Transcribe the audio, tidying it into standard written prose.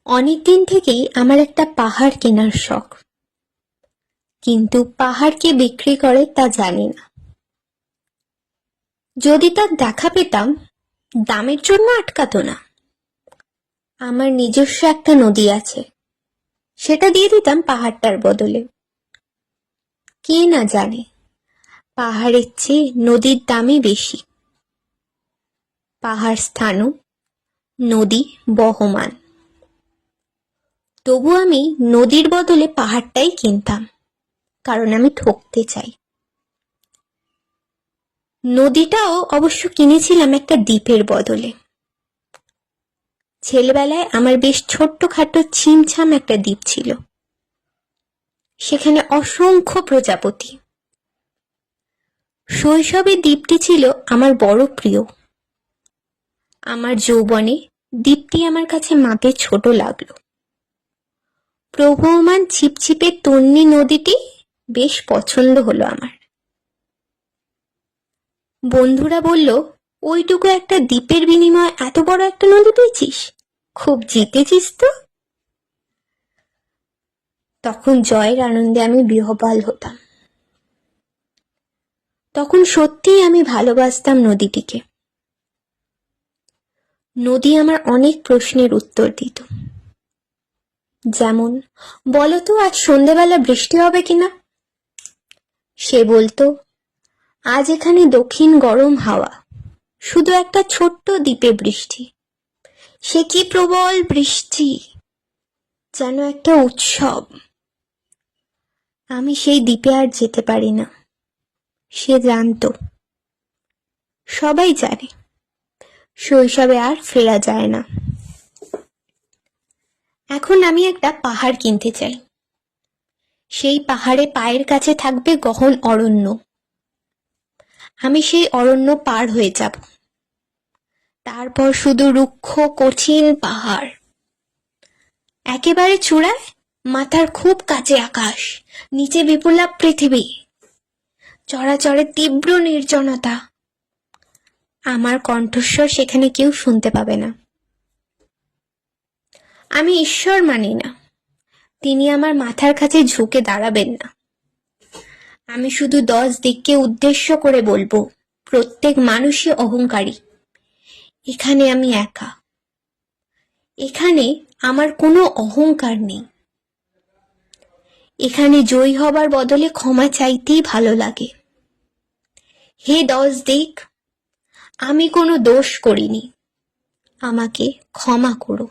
অনেকদিন থেকেই আমার একটা পাহাড় কেনার শখ, কিন্তু পাহাড় কে বিক্রি করে তা জানি না। যদি তার দেখা পেতাম, দামের জন্য আটকাতো না। আমার নিজস্ব একটা নদী আছে, সেটা দিয়ে দিতাম পাহাড়টার বদলে। কে না জানে পাহাড়ের চেয়ে নদীর দামই বেশি। পাহাড় স্থানু, নদী বহমান। তবু আমি নদীর বদলে পাহাড়টাই কিনতাম, কারণ আমি ঠকতে চাই। নদীটাও অবশ্য কিনেছিলাম একটা দ্বীপের বদলে। ছেলেবেলায় আমার বেশ ছোট্টখাটো ছিমছাম একটা দ্বীপ ছিল, সেখানে অসংখ্য প্রজাপতি। শৈশবে দ্বীপটি ছিল আমার বড় প্রিয়। আমার যৌবনে দ্বীপটি আমার কাছে মাপে ছোট লাগলো। প্রবহমান ছিপছিপে তন্নি নদীটি বেশ পছন্দ হলো আমার। বন্ধুরা বলল, ওইটুকু একটা দ্বীপের বিনিময়ে এত বড় একটা নদী পেয়েছিস, খুব জিতেছিস তো। তখন জয়ের আনন্দে আমি বিহ্বল হতাম। তখন সত্যিই আমি ভালোবাসতাম নদীটিকে। নদী আমার অনেক প্রশ্নের উত্তর দিত। যেমন, বলতো আজ সন্ধেবেলা বৃষ্টি হবে কিনা। সে বলতো, আজ এখানে দক্ষিণ গরম হাওয়া, শুধু একটা ছোট্ট দ্বীপে বৃষ্টি। সে কি প্রবল বৃষ্টি, যেন একটা উৎসব। আমি সেই দ্বীপে আর যেতে পারি না। সে জানতো, সবাই জানে, শৈশবে আর ফেরা যায় না। এখন আমি একটা পাহাড় কিনতে চাই। সেই পাহাড়ে পায়ের কাছে থাকবে গহন অরণ্য। আমি সেই অরণ্য পার হয়ে যাব। তারপর শুধু রুক্ষ কঠিন পাহাড়। একেবারে চূড়ায় মাথার খুব কাছে আকাশ, নিচে বিপুলা পৃথিবী, চরাচরে তীব্র নির্জনতা। আমার কণ্ঠস্বর সেখানে কেউ শুনতে পাবে না। আমি ঈশ্বর মানি না, তিনি আমার মাথার কাছে ঝুঁকে দাঁড়াবেন না। আমি শুধু 10 দিককে উদ্দেশ্য করে বলবো, প্রত্যেক মানুষই অহংকারী। এখানে আমি একা। এখানে আমার কোনো অহংকার নেই। এখানে জয়ী হবার বদলে ক্ষমা চাইতেই ভালো লাগে। হে 10 দিক, আমি কোনো দোষ করিনি, আমাকে ক্ষমা করো।